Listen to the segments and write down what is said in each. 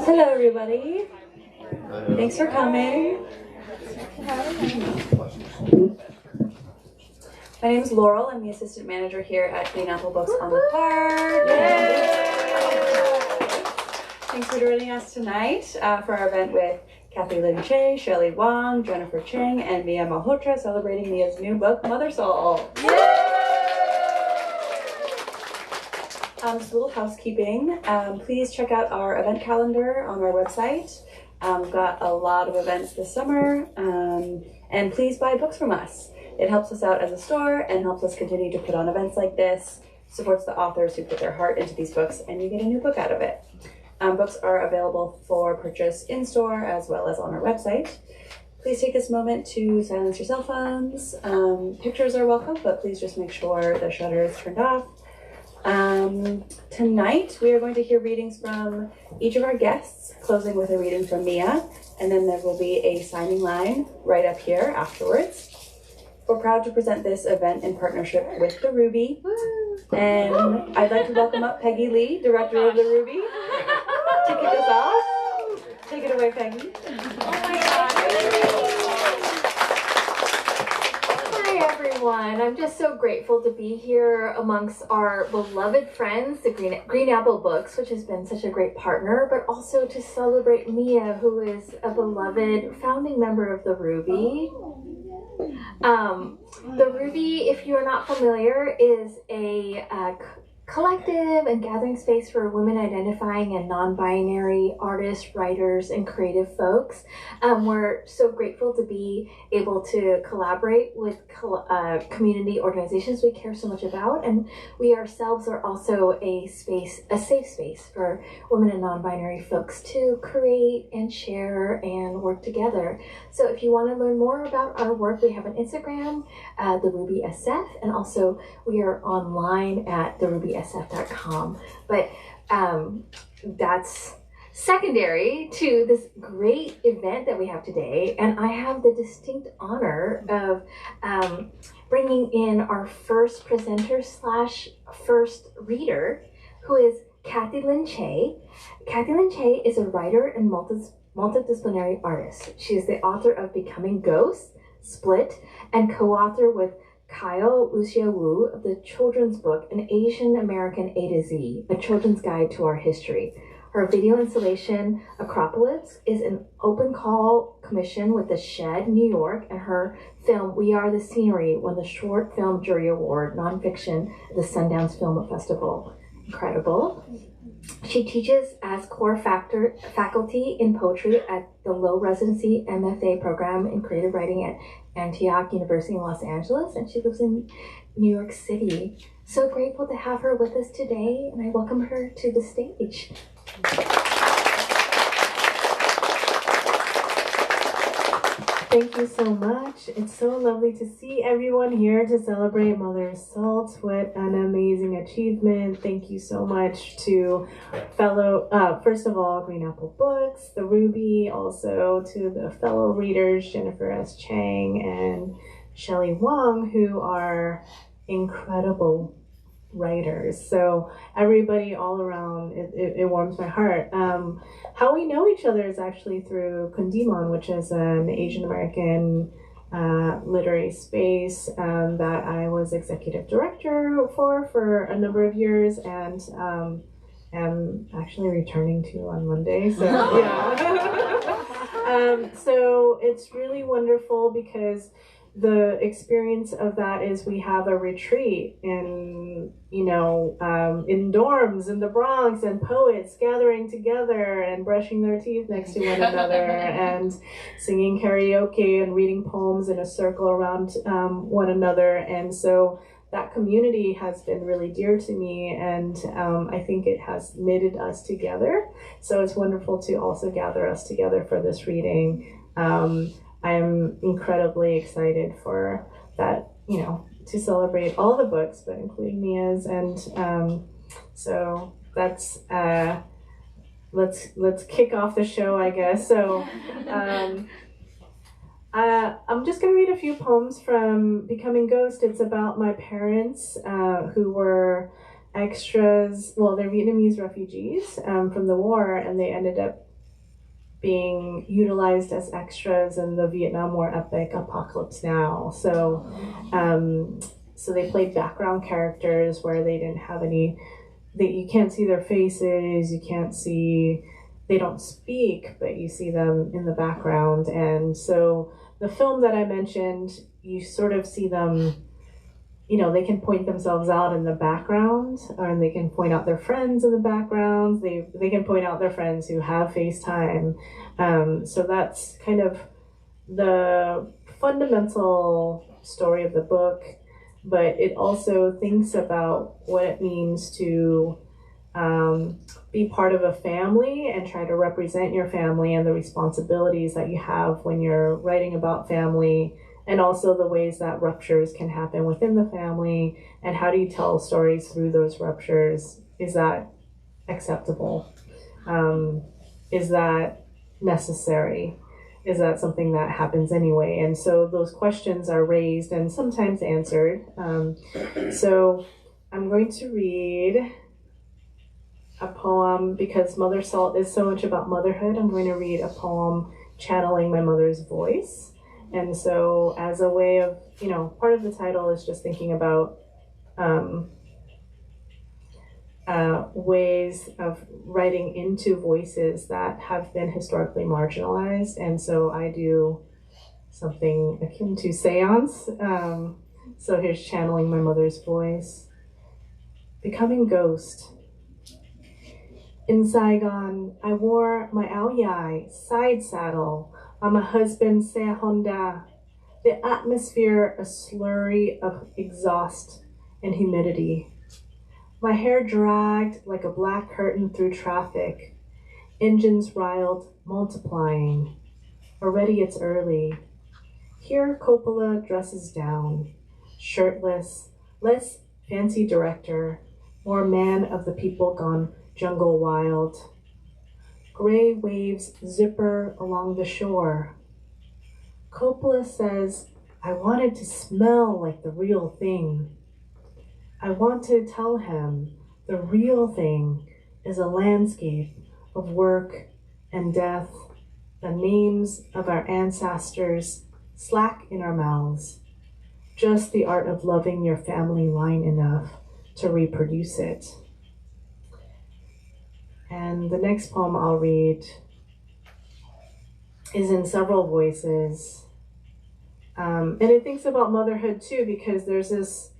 Hello, everybody. Thanks for coming. My name is Laurel. I'm the assistant manager here at Green Apple Books on the Park. Thanks for joining us tonight for our event with Cathy Linh Che, Shelley Wong, Jennifer Cheng, and Mia Malhotra, celebrating Mia's new book, Mothersalt. Just a little housekeeping. Please check out our event calendar on our website. We've got a lot of events this summer, and please buy books from us. It helps us out as a store and helps us continue to put on events like this, supports the authors who put their heart into these books, and you get a new book out of it. Books are available for purchase in-store as well as on our website. Please take this moment to silence your cell phones. Pictures are welcome, but please just make sure the shutter is turned off. Tonight we are going to hear readings from each of our guests, closing with a reading from Mia, and then there will be a signing line right up here afterwards. We're proud to present this event in partnership with the Ruby, and I'd like to welcome up Peggy Lee, director of the Ruby, to kick us off. Take it away, Peggy. Oh my God. Hi, everyone. I'm just so grateful to be here amongst our beloved friends, the Green Apple Books, which has been such a great partner, but also to celebrate Mia, who is a beloved founding member of the Ruby. The Ruby, if you're not familiar, is a collective and gathering space for women identifying and non-binary artists, writers, and creative folks. We're so grateful to be able to collaborate with community organizations we care so much about, and we ourselves are also a safe space for women and non-binary folks to create and share and work together. So if you want to learn more about our work, we have an Instagram, the Ruby SF, and also we are online at therubysf.com. But that's secondary to this great event that we have today, and I have the distinct honor of bringing in our first presenter / first reader, who is Cathy Linh Che. Cathy Linh Che is a writer and multidisciplinary artist. She is the author of Becoming Ghost, Split, and co-author with Kyle Lucia Wu of the children's book, An Asian American A to Z, A Children's Guide to Our History. Her video installation, Acropolis, is an open call commission with The Shed, New York, and her film, We Are the Scenery, won the Short Film Jury Award, Nonfiction, at the Sundance Film Festival. Incredible. She teaches as core faculty in poetry at the low residency MFA program in creative writing at Antioch University in Los Angeles, and she lives in New York City. So grateful to have her with us today, and I welcome her to the stage. Thank you so much. It's so lovely to see everyone here to celebrate Mothersalt. What an amazing achievement. Thank you so much to first of all, Green Apple Books, the Ruby, also to the fellow readers, Jennifer S. Cheng and Shelley Wong, who are incredible writers. So everybody all around, it warms my heart. How we know each other is actually through Kundimon, which is an Asian American literary space that I was executive director for a number of years, and am actually returning to on Monday. So yeah. So it's really wonderful because the experience of that is we have a retreat in dorms in the Bronx, and poets gathering together and brushing their teeth next to one another and singing karaoke and reading poems in a circle around one another. And so that community has been really dear to me, and I think it has knitted us together. So it's wonderful to also gather us together for this reading. I'm incredibly excited for that, to celebrate all the books, but including Mia's. And so that's, let's kick off the show, I guess. So I'm just going to read a few poems from Becoming Ghost. It's about my parents who were extras. Well, they're Vietnamese refugees from the war, and they ended up being utilized as extras in the Vietnam War epic Apocalypse Now. So, so they played background characters where they didn't have any. You can't see their faces. You can't see. They don't speak, but you see them in the background. And so the film that I mentioned, you sort of see them. You know, they can point themselves out in the background, and they can point out their friends in the background. They can point out their friends who have FaceTime. So that's kind of the fundamental story of the book, but it also thinks about what it means to be part of a family and try to represent your family and the responsibilities that you have when you're writing about family, and also the ways that ruptures can happen within the family, and how do you tell stories through those ruptures? Is that acceptable? Is that necessary? Is that something that happens anyway? And so those questions are raised and sometimes answered. So I'm going to read a poem, because Mothersalt is so much about motherhood. I'm going to read a poem channeling my mother's voice. And so as a way of, you know, part of the title is just thinking about ways of writing into voices that have been historically marginalized. And so I do something akin to seance. So here's channeling my mother's voice. Becoming Ghost. In Saigon, I wore my ao yai side saddle on my husband's Xe Honda, the atmosphere a slurry of exhaust and humidity. My hair dragged like a black curtain through traffic. Engines riled, multiplying. Already it's early. Here Coppola dresses down, shirtless, less fancy director, more man of the people gone jungle wild. Gray waves zipper along the shore. Coppola says, I wanted to smell like the real thing. I want to tell him the real thing is a landscape of work and death, the names of our ancestors slack in our mouths, just the art of loving your family line enough to reproduce it. And the next poem I'll read is in several voices. And it thinks about motherhood too, because there's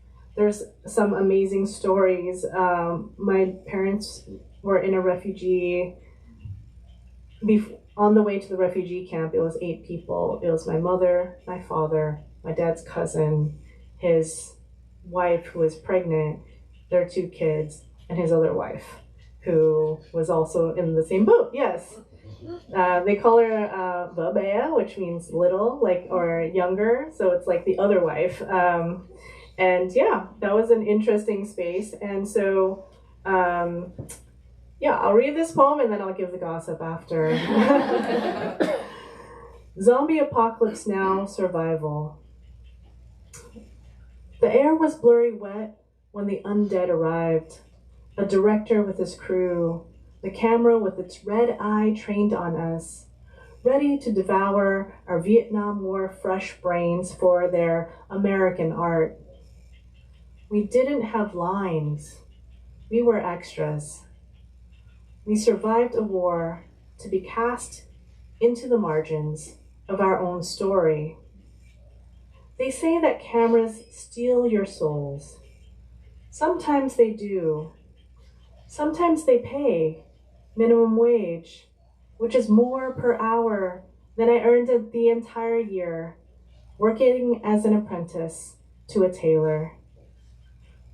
some amazing stories. My parents were in a refugee, on the way to the refugee camp. It was 8 people. It was my mother, my father, my dad's cousin, his wife who was pregnant, their 2 kids, and his other wife, who was also in the same boat. Yes. They call her Babea, which means little, like, or younger. So it's like the other wife. And yeah, that was an interesting space. And so, yeah, I'll read this poem and then I'll give the gossip after. Zombie Apocalypse Now, Survival. The air was blurry wet when the undead arrived. A director with his crew, the camera with its red eye trained on us, ready to devour our Vietnam War fresh brains for their American art. We didn't have lines. We were extras. We survived a war to be cast into the margins of our own story. They say that cameras steal your souls. Sometimes they do. Sometimes they pay minimum wage, which is more per hour than I earned the entire year working as an apprentice to a tailor.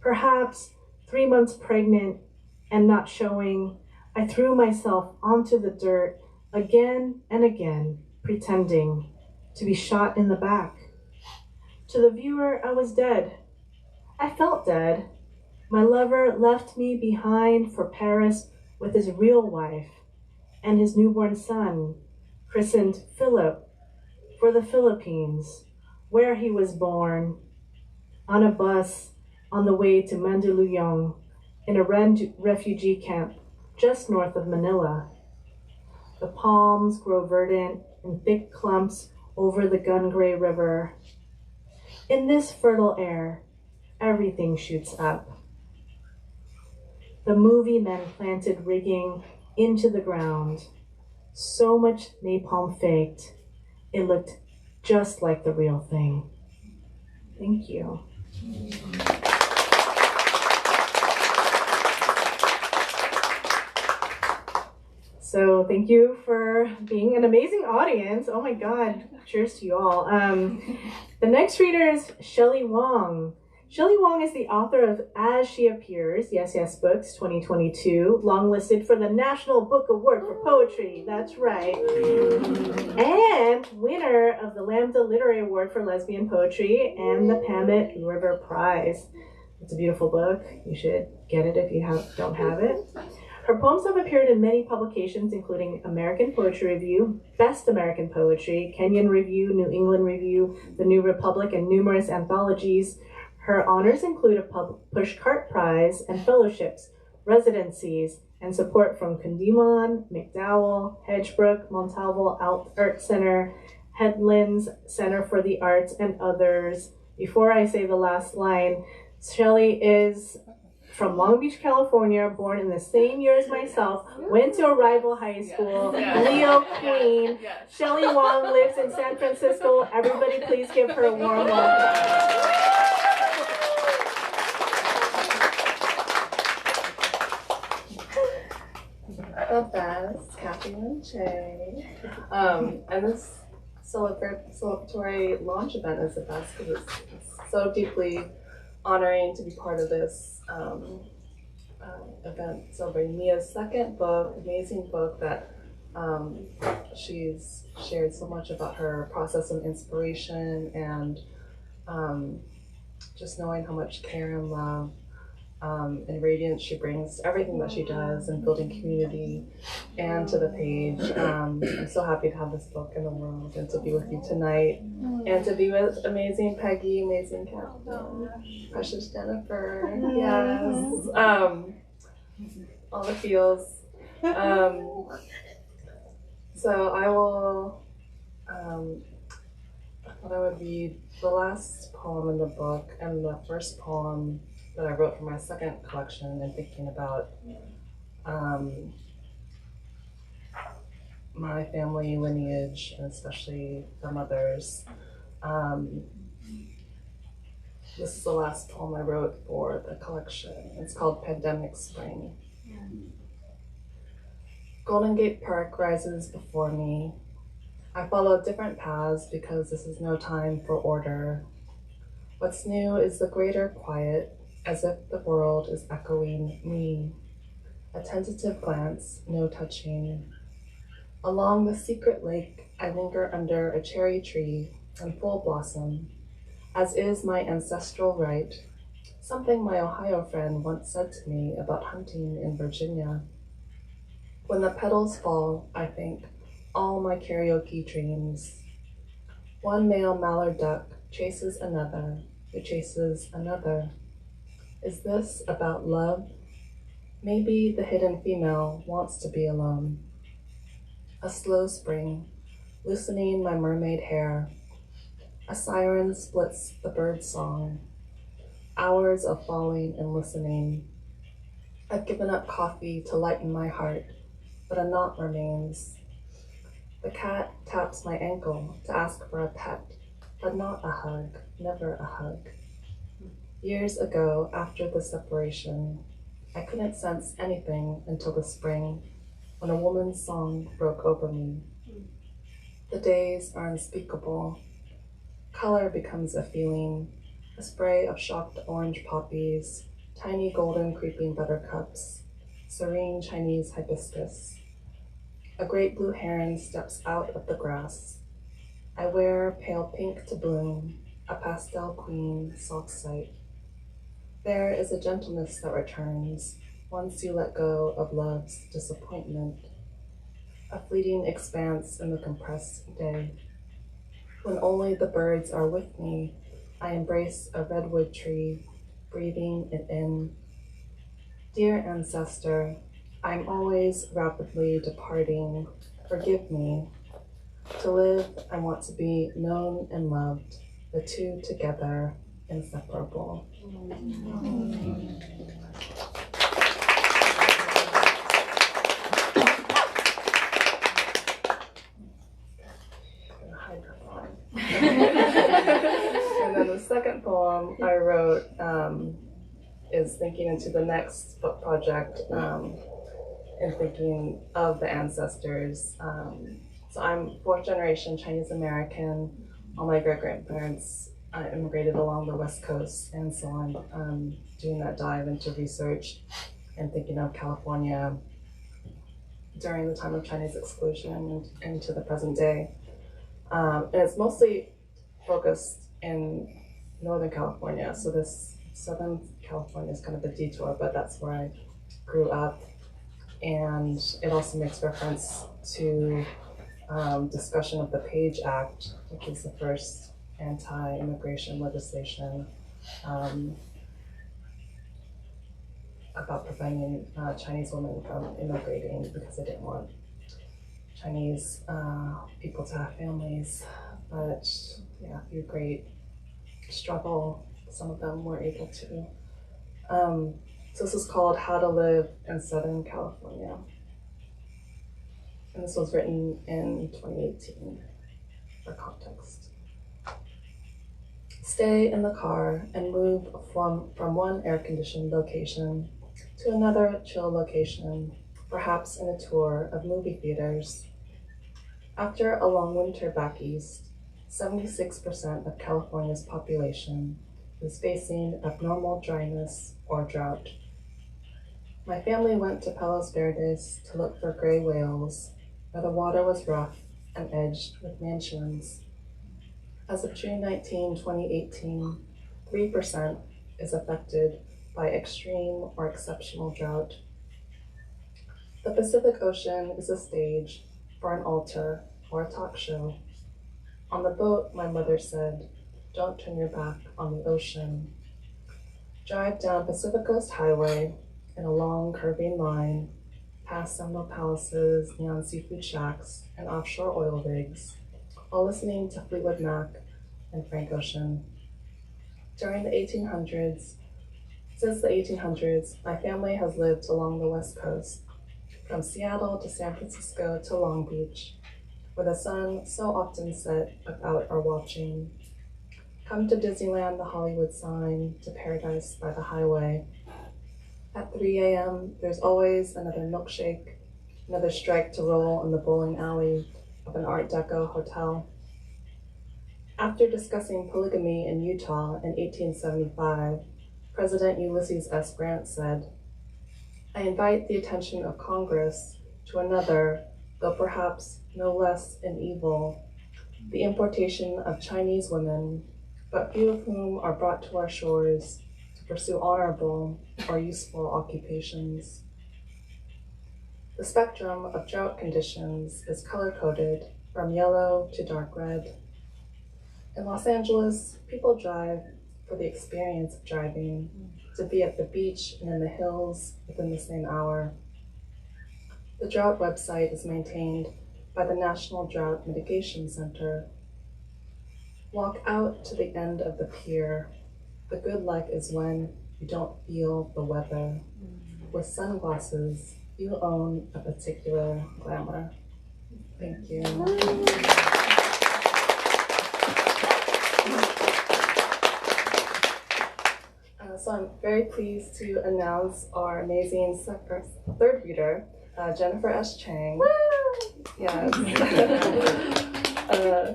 Perhaps 3 months pregnant and not showing, I threw myself onto the dirt again and again, pretending to be shot in the back. To the viewer, I was dead. I felt dead. My lover left me behind for Paris with his real wife and his newborn son, christened Philip, for the Philippines, where he was born, on a bus on the way to Mandaluyong in a refugee camp just north of Manila. The palms grow verdant in thick clumps over the gun-gray river. In this fertile air, everything shoots up. The movie men planted rigging into the ground. So much napalm faked, it looked just like the real thing. Thank you. So thank you for being an amazing audience. Oh my God, cheers to you all. The next reader is Shelley Wong. Shelley Wong is the author of As She Appears, Yes, Yes Books 2022, longlisted for the National Book Award for Poetry. That's right. And winner of the Lambda Literary Award for Lesbian Poetry and the Pamet River Prize. It's a beautiful book. You should get it if you don't have it. Her poems have appeared in many publications, including American Poetry Review, Best American Poetry, Kenyon Review, New England Review, The New Republic, and numerous anthologies. Her honors include a Pushcart Prize and fellowships, residencies, and support from Kundiman, McDowell, Hedgebrook, Montalvo Art Center, Headlands Center for the Arts, and others. Before I say the last line, Shelley is from Long Beach, California, born in the same year as myself, went to a rival high school, Leo Queen. Shelley Wong lives in San Francisco. Everybody please give her a warm welcome. The best, Cathy Linh Che. And this celebratory launch event is the best because it's so deeply honoring to be part of this event celebrating Mia's second book, amazing book that she's shared so much about her process and inspiration and just knowing how much care and love and radiance she brings to everything that she does and building community and to the page. I'm so happy to have this book in the world and to be with you tonight and to be with amazing Peggy, amazing Catherine, precious Jennifer, yes, all the feels. So I will, what I would read the last poem in the book and the first poem that I wrote for my second collection and thinking about my family lineage and especially the mothers. This is the last poem I wrote for the collection. It's called Pandemic Spring. Golden Gate Park rises before me. I follow different paths because this is no time for order. What's new is the greater quiet, as if the world is echoing me. A tentative glance, no touching. Along the secret lake, I linger under a cherry tree in full blossom, as is my ancestral right, something my Ohio friend once said to me about hunting in Virginia. When the petals fall, I think, all my karaoke dreams. One male mallard duck chases another, who chases another. Is this about love? Maybe the hidden female wants to be alone. A slow spring, loosening my mermaid hair. A siren splits the bird song. Hours of falling and listening. I've given up coffee to lighten my heart, but a knot remains. The cat taps my ankle to ask for a pet, but not a hug, never a hug. Years ago, after the separation, I couldn't sense anything until the spring, when a woman's song broke over me. The days are unspeakable. Color becomes a feeling, a spray of shocked orange poppies, tiny golden creeping buttercups, serene Chinese hibiscus. A great blue heron steps out of the grass. I wear pale pink to bloom, a pastel queen soft sight. There is a gentleness that returns once you let go of love's disappointment, a fleeting expanse in the compressed day. When only the birds are with me, I embrace a redwood tree, breathing it in. Dear ancestor, I'm always rapidly departing, forgive me. To live, I want to be known and loved, the two together, inseparable. And then the second poem I wrote is thinking into the next book project and thinking of the ancestors. So I'm fourth generation Chinese American. All my great grandparents immigrated along the West Coast, and so I'm doing that dive into research and thinking of California during the time of Chinese exclusion and into the present day. And it's mostly focused in Northern California. So this Southern California is kind of a detour, but that's where I grew up. And it also makes reference to discussion of the Page Act, which is the first anti-immigration legislation about preventing Chinese women from immigrating because they didn't want Chinese people to have families. But yeah, through great struggle, some of them were able to. So this is called How to Live in Southern California. And this was written in 2018 for context. Stay in the car and move from one air-conditioned location to another chill location, perhaps in a tour of movie theaters. After a long winter back east, 76% of California's population is facing abnormal dryness or drought. My family went to Palos Verdes to look for gray whales, where the water was rough and edged with mansions. As of June 19, 2018, 3% is affected by extreme or exceptional drought. The Pacific Ocean is a stage for an altar or a talk show. On the boat, my mother said, "Don't turn your back on the ocean." Drive down Pacific Coast Highway in a long curving line, past Seminole Palaces, neon seafood shacks, and offshore oil rigs, while listening to Fleetwood Mac and Frank Ocean. Since the 1800s, my family has lived along the West Coast, from Seattle to San Francisco to Long Beach, where the sun so often set without our watching. Come to Disneyland, the Hollywood sign, to Paradise by the Highway. At 3 a.m., there's always another milkshake, another strike to roll in the bowling alley of an Art Deco hotel. After discussing polygamy in Utah in 1875, President Ulysses S. Grant said, "I invite the attention of Congress to another, though perhaps no less an evil, the importation of Chinese women, but few of whom are brought to our shores to pursue honorable or useful occupations." The spectrum of drought conditions is color-coded from yellow to dark red. In Los Angeles, people drive for the experience of driving, to be at the beach and in the hills within the same hour. The drought website is maintained by the National Drought Mitigation Center. Walk out to the end of the pier. The good luck is when you don't feel the weather. With sunglasses, you own a particular glamour. Thank you. So I'm very pleased to announce our amazing third reader, Jennifer S. Cheng. Yes.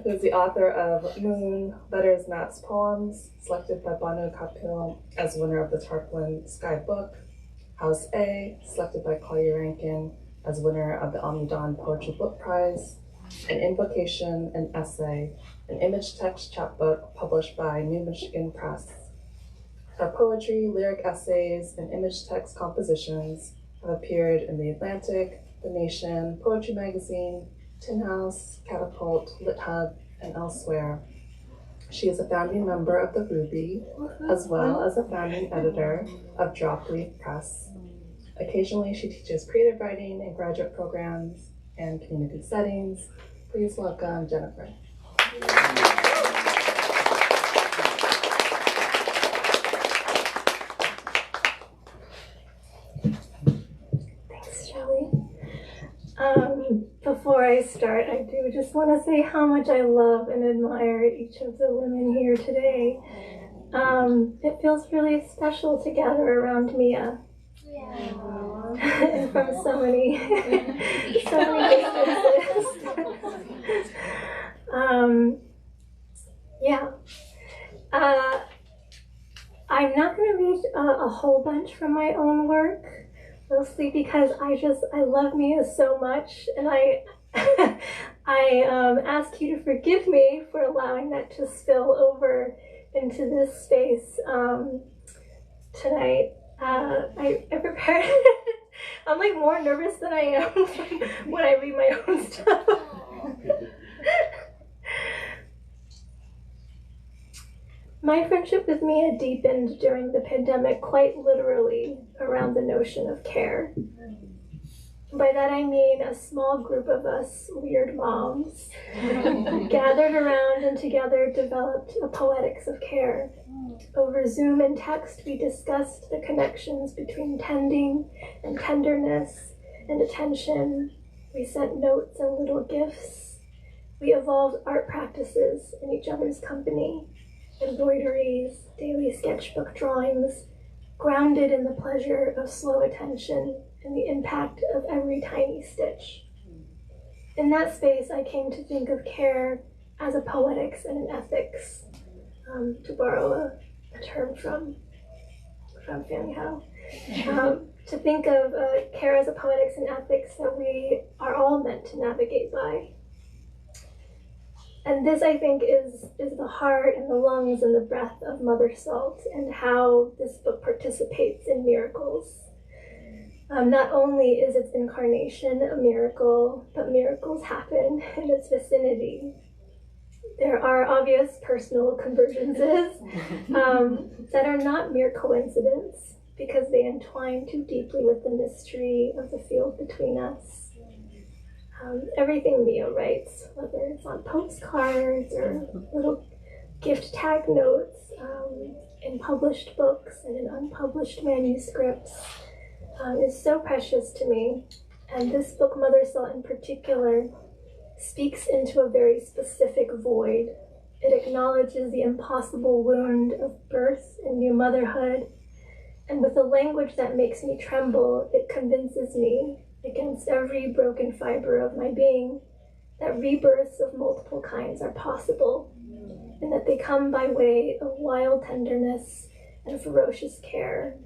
Who's the author of Moon, Letters, Maps, Poems, selected by Banu Kapil as winner of the Tarpaulin Sky Book. House A, selected by Collier Rankin as winner of the Omnidon Poetry Book Prize. An Invocation, an Essay, an image text chapbook published by New Michigan Press. Her poetry, lyric essays, and image text compositions have appeared in The Atlantic, The Nation, Poetry Magazine, Tin House, Catapult, Lit Hub, and elsewhere. She is a founding member of the Ruby, as well as a founding editor of Dropleaf Press. Occasionally, she teaches creative writing in graduate programs and community settings. Please welcome Jennifer. Thanks, Shelley. Before I start, I do just want to say how much I love and admire each of the women here today. It feels really special to gather around Mia. And from so many distances. Yeah. I'm not going to read a whole bunch from my own work, mostly because I love Mia so much, and I ask you to forgive me for allowing that to spill over into this space tonight. I prepared. I'm like more nervous than I am when I read my own stuff. My friendship with Mia deepened during the pandemic, quite literally, around the notion of care. By that I mean a small group of us weird moms gathered around and together developed a poetics of care. Over Zoom and text, we discussed the connections between tending and tenderness and attention. We sent notes and little gifts. We evolved art practices in each other's company, embroideries, daily sketchbook drawings, grounded in the pleasure of slow attention and the impact of every tiny stitch. In that space, I came to think of care as a poetics and an ethics, to borrow a term from Fanny Howe. To think of care as a poetics and ethics that we are all meant to navigate by. And this, I think, is the heart and the lungs and the breath of Mothersalt and how this book participates in miracles. Not only is its incarnation a miracle, but miracles happen in its vicinity. There are obvious personal convergences that are not mere coincidence because they entwine too deeply with the mystery of the field between us. Everything Mia writes, whether it's on postcards or little gift tag notes, in published books and in unpublished manuscripts, is so precious to me. And this book, Mothersalt in particular, speaks into a very specific void. It acknowledges the impossible wound of birth and new motherhood, and with a language that makes me tremble, it convinces me, against every broken fiber of my being, that rebirths of multiple kinds are possible, and that they come by way of wild tenderness and ferocious care,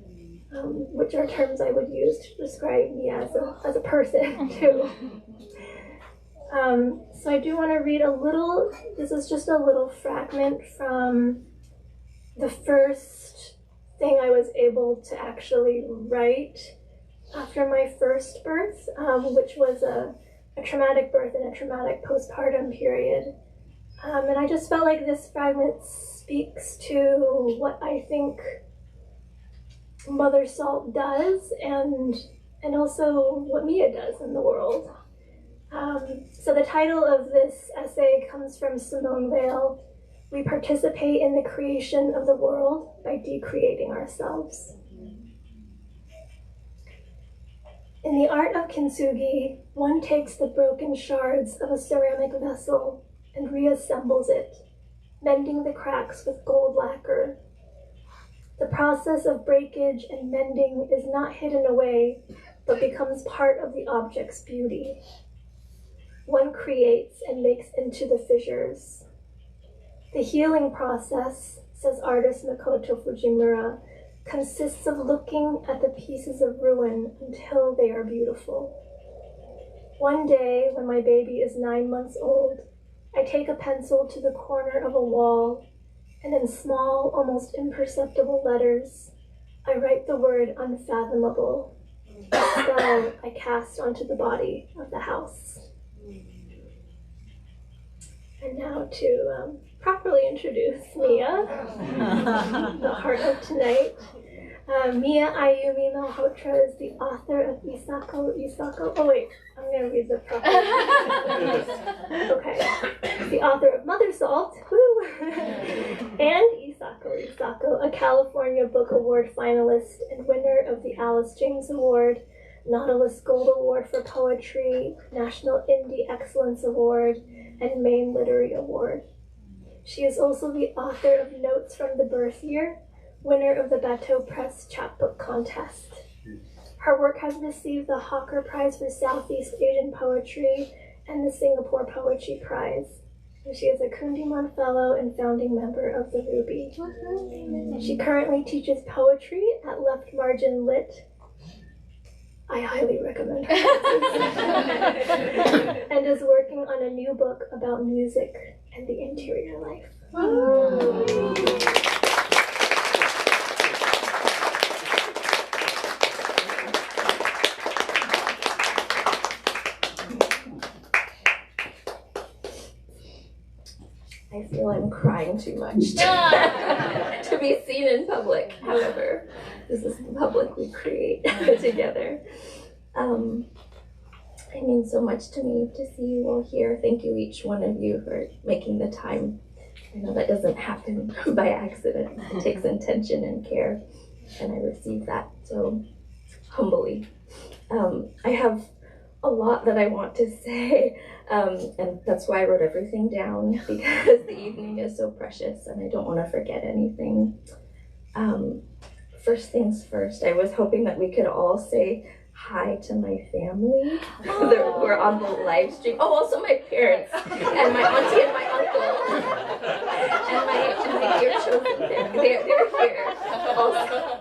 which are terms I would use to describe me as a person, too. So I do want to read a little, this is just a little fragment from the first thing I was able to actually write after my first birth, which was a traumatic birth and a traumatic postpartum period. And I just felt like this fragment speaks to what I think Mothersalt does and also what Mia does in the world. So the title of this essay comes from Simone Weil. We participate in the creation of the world by decreating ourselves. In the art of kintsugi, one takes the broken shards of a ceramic vessel and reassembles it, mending the cracks with gold lacquer. The process of breakage and mending is not hidden away, but becomes part of the object's beauty. One creates and makes into the fissures. The healing process, says artist Makoto Fujimura, consists of looking at the pieces of ruin until they are beautiful. One day, when my baby is 9 months old, I take a pencil to the corner of a wall, and in small, almost imperceptible letters, I write the word unfathomable, a spell I cast onto the body of the house. And now to properly introduce Mia, the heart of tonight. Mia Ayumi Malhotra is the author of Isako. Oh wait, I'm gonna read the proper. Okay, the author of Mothersalt, woo, and Isako, a California Book Award finalist and winner of the Alice James Award, Nautilus Gold Award for Poetry, National Indie Excellence Award, and Maine Literary Award. She is also the author of Notes from the Birth Year, winner of the Bateau Press Chapbook Contest. Her work has received the Hawker Prize for Southeast Asian Poetry and the Singapore Poetry Prize. And she is a Kundiman Fellow and founding member of the Ruby. She currently teaches poetry at Left Margin Lit. I highly recommend her classes. And is working on a new book about music and the interior life. I feel I'm crying too much to be seen in public. However, this is the public we create together. It means so much to me to see you all here. Thank you, each one of you, for making the time. I know that doesn't happen by accident. It takes intention and care, and I receive that so humbly. I have a lot that I want to say, and that's why I wrote everything down, because the evening is so precious and I don't want to forget anything. First things first, I was hoping that we could all say hi to my family that were on the live stream. Oh, also my parents and my auntie and my uncle and my dear children. They're here also.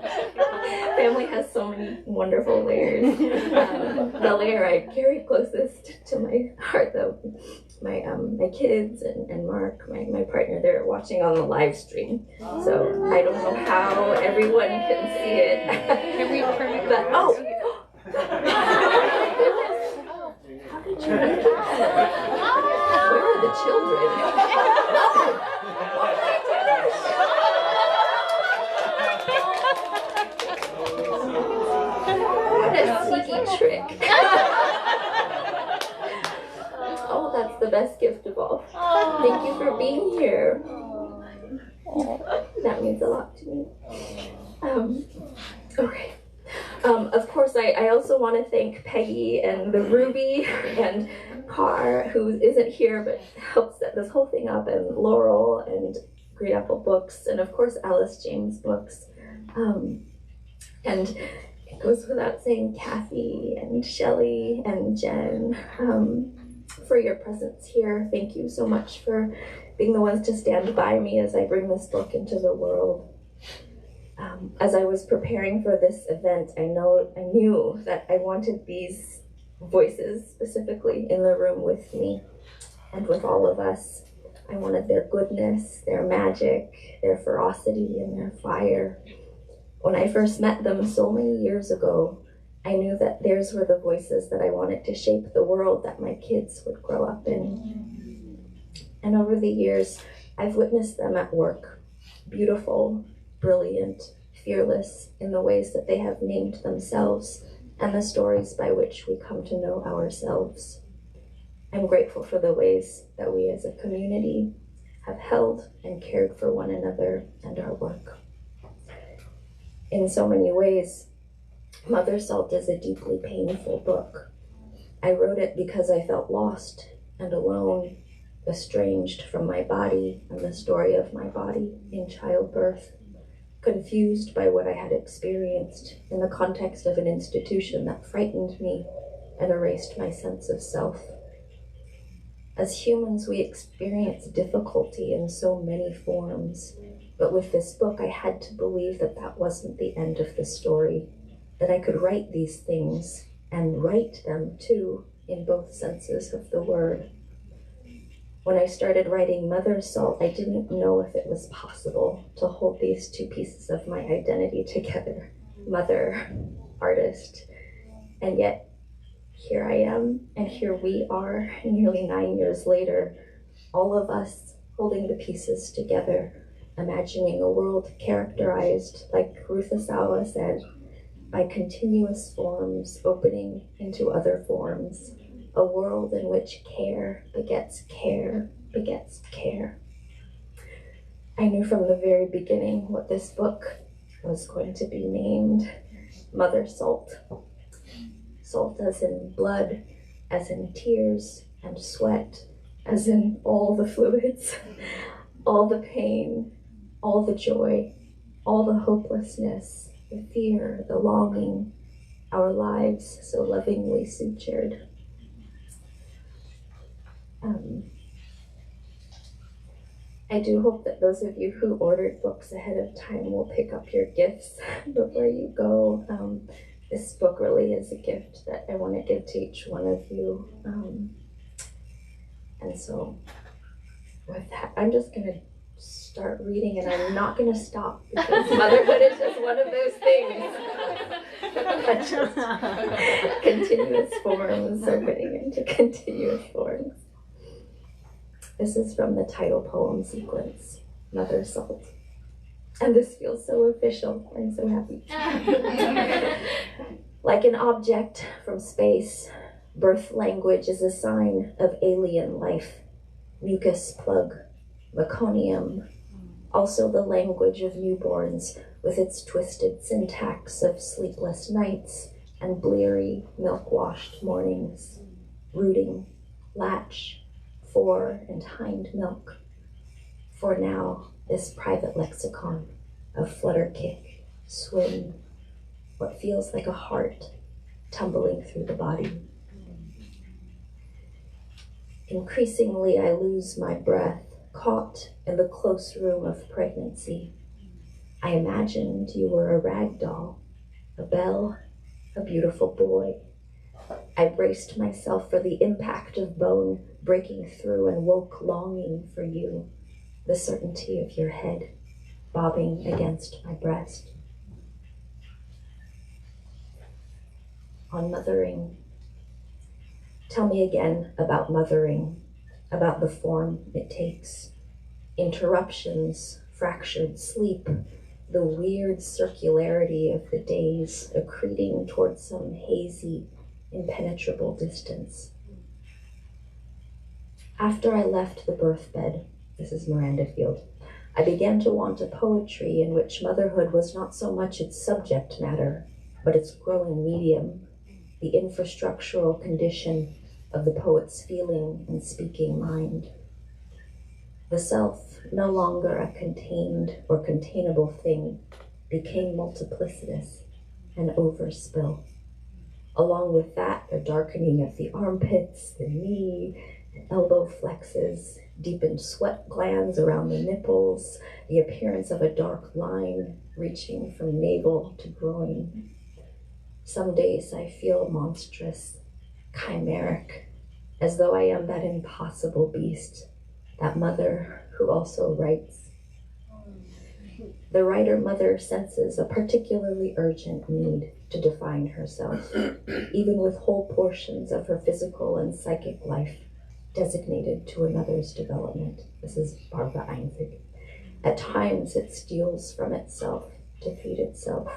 Family has so many wonderful layers. The layer I carry closest to my heart, though, my kids and Mark, my partner, they're watching on the live stream. So I don't know how everyone can see it. Can we turn it But around? How did you make that? Where are the children? What a sneaky trick. Oh, that's the best gift of all. Thank you for being here. That means a lot to me. Okay. Of course, I also want to thank Peggy and the Ruby and Carr, who isn't here but helped set this whole thing up, and Laurel and Green Apple Books, and of course Alice James Books. And it goes without saying Cathy and Shelley and Jen for your presence here. Thank you so much for being the ones to stand by me as I bring this book into the world. As I was preparing for this event, I knew that I wanted these voices specifically in the room with me and with all of us. I wanted their goodness, their magic, their ferocity, and their fire. When I first met them so many years ago, I knew that theirs were the voices that I wanted to shape the world that my kids would grow up in. And over the years, I've witnessed them at work, beautiful, brilliant, fearless in the ways that they have named themselves and the stories by which we come to know ourselves. I'm grateful for the ways that we as a community have held and cared for one another and our work. In so many ways, Mothersalt is a deeply painful book. I wrote it because I felt lost and alone, estranged from my body and the story of my body in childbirth, confused by what I had experienced in the context of an institution that frightened me and erased my sense of self. As humans, we experience difficulty in so many forms, but with this book, I had to believe that that wasn't the end of the story, that I could write these things and write them too, in both senses of the word. When I started writing Mothersalt, I didn't know if it was possible to hold these two pieces of my identity together, mother, artist, and yet here I am, and here we are, nearly 9 years later, all of us holding the pieces together, imagining a world characterized, like Ruthasala said, by continuous forms opening into other forms, a world in which care begets care begets care. I knew from the very beginning what this book was going to be named Mothersalt. Salt as in blood, as in tears and sweat, as in all the fluids, all the pain, all the joy, all the hopelessness, the fear, the longing, our lives so lovingly sutured. I do hope that those of you who ordered books ahead of time will pick up your gifts before you go. This book really is a gift that I want to give to each one of you. And so with that, I'm just going to start reading, and I'm not going to stop because motherhood is just one of those things. But just continuous forms, opening into continuous forms. This is from the title poem sequence, Mothersalt. And this feels so official. I'm so happy. Like an object from space, birth language is a sign of alien life. Mucus plug, meconium, also the language of newborns with its twisted syntax of sleepless nights and bleary, milk-washed mornings, rooting, latch, fore and hind milk. For now, this private lexicon of flutter kick, swim, what feels like a heart tumbling through the body. Increasingly, I lose my breath, caught in the close room of pregnancy. I imagined you were a rag doll, a belle, a beautiful boy. I braced myself for the impact of bone breaking through and woke longing for you, the certainty of your head bobbing against my breast. On mothering, tell me again about mothering, about the form it takes. Interruptions, fractured sleep, the weird circularity of the days accreting towards some hazy, impenetrable distance. After I left the birth bed, this is Miranda Field, I began to want a poetry in which motherhood was not so much its subject matter, but its growing medium, the infrastructural condition of the poet's feeling and speaking mind. The self, no longer a contained or containable thing, became multiplicitous and overspill. Along with that, the darkening of the armpits, the knee, and elbow flexes, deepened sweat glands around the nipples, the appearance of a dark line reaching from navel to groin. Some days I feel monstrous, chimeric, as though I am that impossible beast, that mother who also writes. The writer-mother senses a particularly urgent need to define herself, even with whole portions of her physical and psychic life designated to another's development. This is Barbara Einzig. At times it steals from itself to feed itself.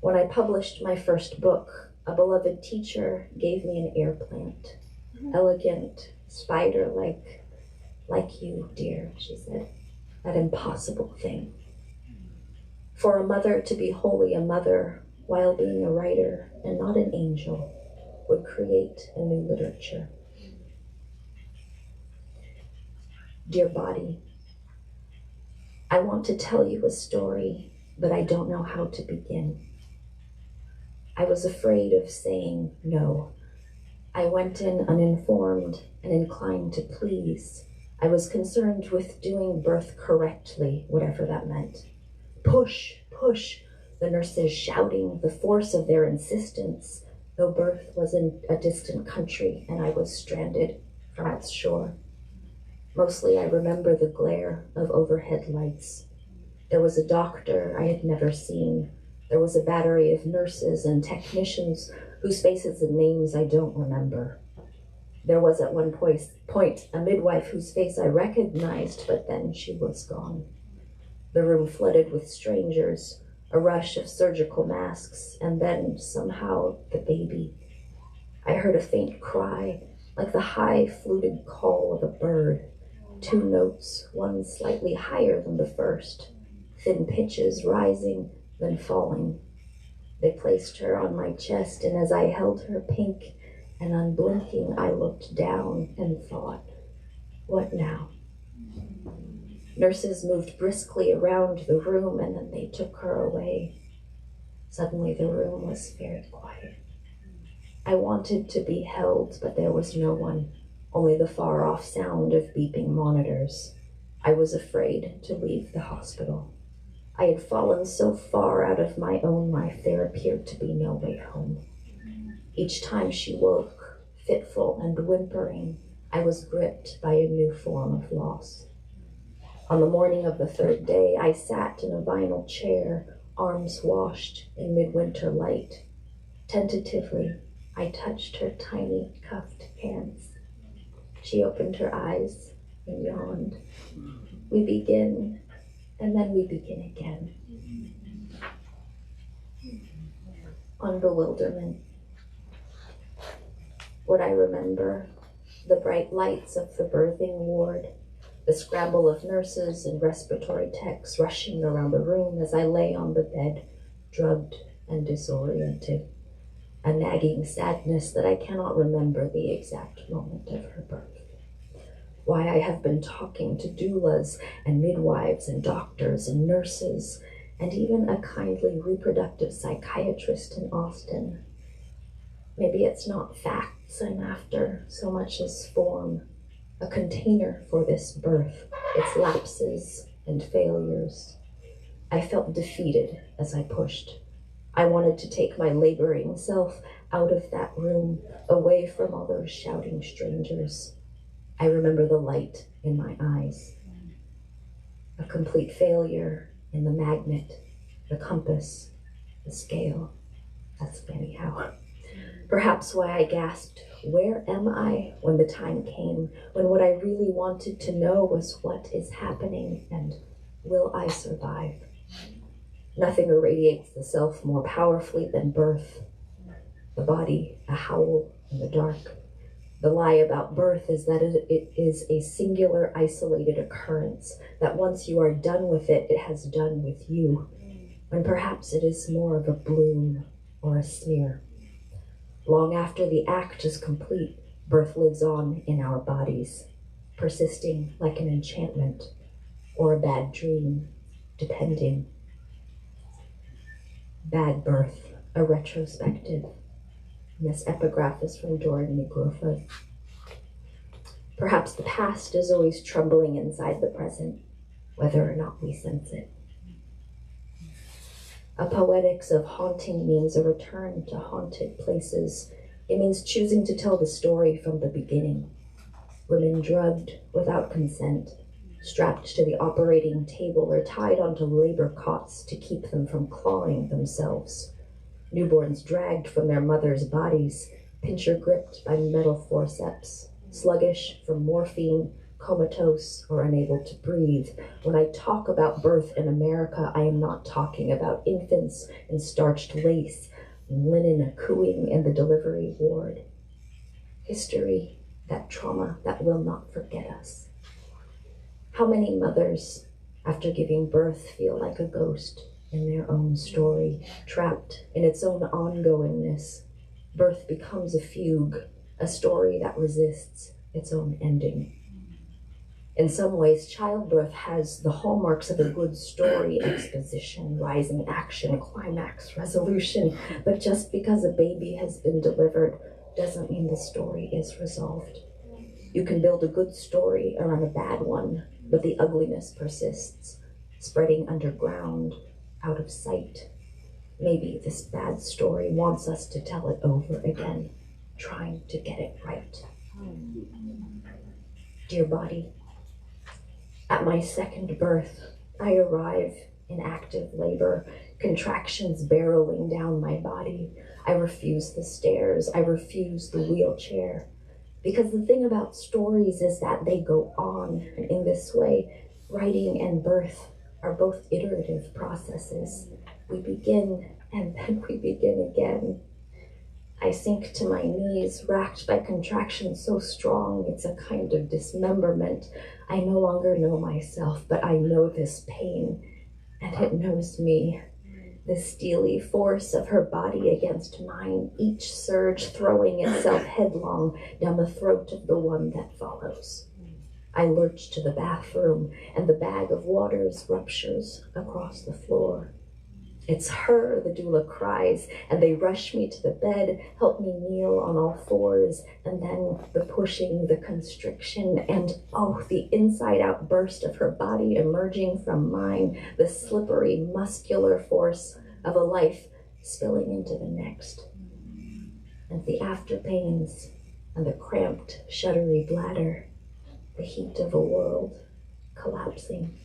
When I published my first book, a beloved teacher gave me an air plant. Elegant, spider-like, like you, dear, she said. That impossible thing. For a mother to be wholly a mother while being a writer and not an angel would create a new literature. Dear body, I want to tell you a story, but I don't know how to begin. I was afraid of saying no. I went in uninformed and inclined to please. I was concerned with doing birth correctly, whatever that meant. Push, push, the nurses shouting, the force of their insistence, though birth was in a distant country and I was stranded from its shore. Mostly I remember the glare of overhead lights. There was a doctor I had never seen. There was a battery of nurses and technicians whose faces and names I don't remember. There was at one point a midwife whose face I recognized, but then she was gone. The room flooded with strangers, a rush of surgical masks, and then, somehow, the baby. I heard a faint cry, like the high fluted call of a bird. 2 notes, one slightly higher than the first, thin pitches rising, then falling. They placed her on my chest, and as I held her pink and unblinking, I looked down and thought, what now? Nurses moved briskly around the room, and then they took her away. Suddenly the room was very quiet. I wanted to be held, but there was no one, only the far-off sound of beeping monitors. I was afraid to leave the hospital. I had fallen so far out of my own life, there appeared to be no way home. Each time she woke, fitful and whimpering, I was gripped by a new form of loss. On the morning of the 3rd day, I sat in a vinyl chair, arms washed in midwinter light. Tentatively, I touched her tiny, cuffed hands. She opened her eyes and yawned. We begin, and then we begin again. On bewilderment. What I remember, the bright lights of the birthing ward, the scramble of nurses and respiratory techs rushing around the room as I lay on the bed, drugged and disoriented. A nagging sadness that I cannot remember the exact moment of her birth. Why I have been talking to doulas and midwives and doctors and nurses, and even a kindly reproductive psychiatrist in Austin. Maybe it's not facts I'm after so much as form, a container for this birth, its lapses and failures. I felt defeated as I pushed. I wanted to take my laboring self out of that room, away from all those shouting strangers. I remember the light in my eyes. A complete failure in the magnet, the compass, the scale. That's funny how. Perhaps why I gasped, where am I, when the time came, when what I really wanted to know was what is happening and will I survive? Nothing irradiates the self more powerfully than birth. The body, a howl in the dark. The lie about birth is that it is a singular, isolated occurrence, that once you are done with it, it has done with you, when perhaps it is more of a bloom or a smear. Long after the act is complete, birth lives on in our bodies, persisting like an enchantment or a bad dream, depending. Bad Birth, a retrospective. And this epigraph is from Jordan Negrofa. Perhaps the past is always trembling inside the present, whether or not we sense it. A poetics of haunting means a return to haunted places. It means choosing to tell the story from the beginning. Women drugged without consent, strapped to the operating table or tied onto labor cots to keep them from clawing themselves. Newborns dragged from their mothers' bodies, pincher gripped by metal forceps, sluggish from morphine, comatose, or unable to breathe. When I talk about birth in America, I am not talking about infants in starched lace and linen cooing in the delivery ward. History, that trauma that will not forget us. How many mothers, after giving birth, feel like a ghost in their own story, trapped in its own ongoingness? Birth becomes a fugue, a story that resists its own ending. In some ways, childbirth has the hallmarks of a good story: exposition, rising action, climax, resolution. But just because a baby has been delivered doesn't mean the story is resolved. You can build a good story around a bad one, but the ugliness persists, spreading underground, out of sight. Maybe this bad story wants us to tell it over again, trying to get it right. Dear body, at my second birth, I arrive in active labor, contractions barreling down my body. I refuse the stairs. I refuse the wheelchair. Because the thing about stories is that they go on, and in this way, writing and birth are both iterative processes. We begin, and then we begin again. I sink to my knees, racked by contraction so strong it's a kind of dismemberment. I no longer know myself, but I know this pain, and it knows me. The steely force of her body against mine, each surge throwing itself headlong down the throat of the one that follows. I lurch to the bathroom, and the bag of waters ruptures across the floor. It's her, the doula cries, and they rush me to the bed, help me kneel on all fours, and then the pushing, the constriction, and oh, the inside-out burst of her body emerging from mine, the slippery, muscular force of a life spilling into the next. And the afterpains, and the cramped, shuddery bladder, the heat of a world collapsing.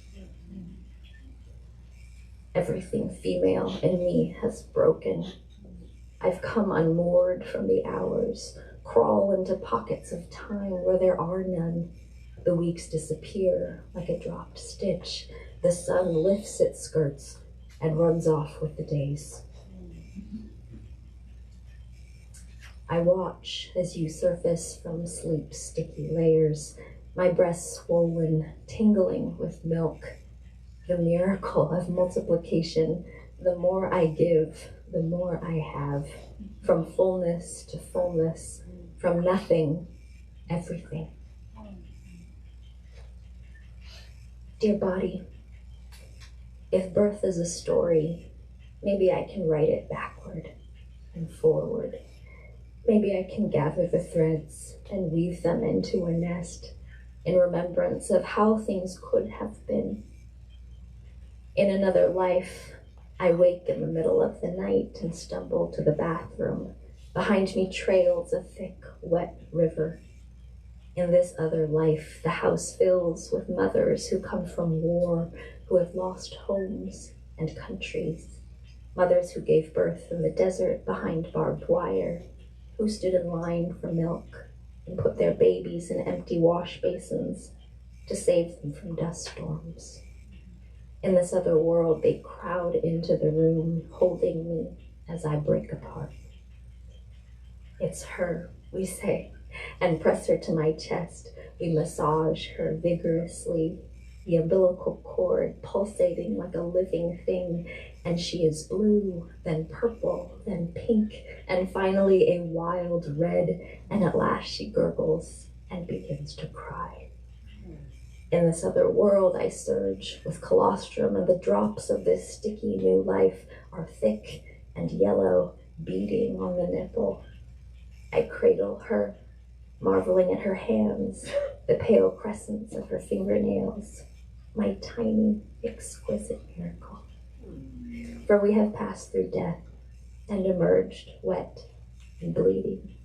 Everything female in me has broken. I've come unmoored from the hours, crawl into pockets of time where there are none. The weeks disappear like a dropped stitch. The sun lifts its skirts and runs off with the days. I watch as you surface from sleep's sticky layers, my breasts swollen, tingling with milk. The miracle of multiplication, the more I give, the more I have. From fullness to fullness, from nothing, everything. Dear body, if birth is a story, maybe I can write it backward and forward. Maybe I can gather the threads and weave them into a nest in remembrance of how things could have been. In another life, I wake in the middle of the night and stumble to the bathroom. Behind me trails a thick, wet river. In this other life, the house fills with mothers who come from war, who have lost homes and countries. Mothers who gave birth in the desert behind barbed wire, who stood in line for milk and put their babies in empty wash basins to save them from dust storms. In this other world, they crowd into the room, holding me as I break apart. It's her, we say, and press her to my chest. We massage her vigorously, the umbilical cord pulsating like a living thing, and she is blue, then purple, then pink, and finally a wild red, and at last she gurgles and begins to cry. In this other world, I surge with colostrum, and the drops of this sticky new life are thick and yellow, beating on the nipple. I cradle her, marveling at her hands, the pale crescents of her fingernails, my tiny, exquisite miracle. For we have passed through death and emerged wet and bleeding.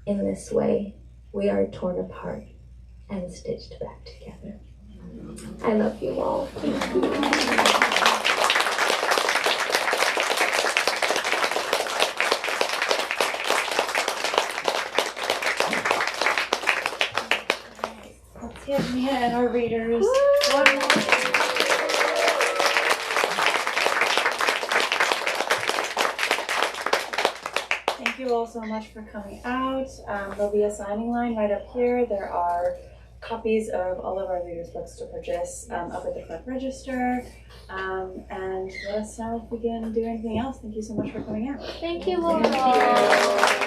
In this way, we are torn apart and stitched back together. I love you all. Thank you. Let's give Mia and our readers one more. Thank you all so much for coming out. There'll be a signing line right up here. There are copies of all of our readers' books to purchase up at the front register. And let us know if we can do anything else. Thank you so much for coming out. Thank you, Laura.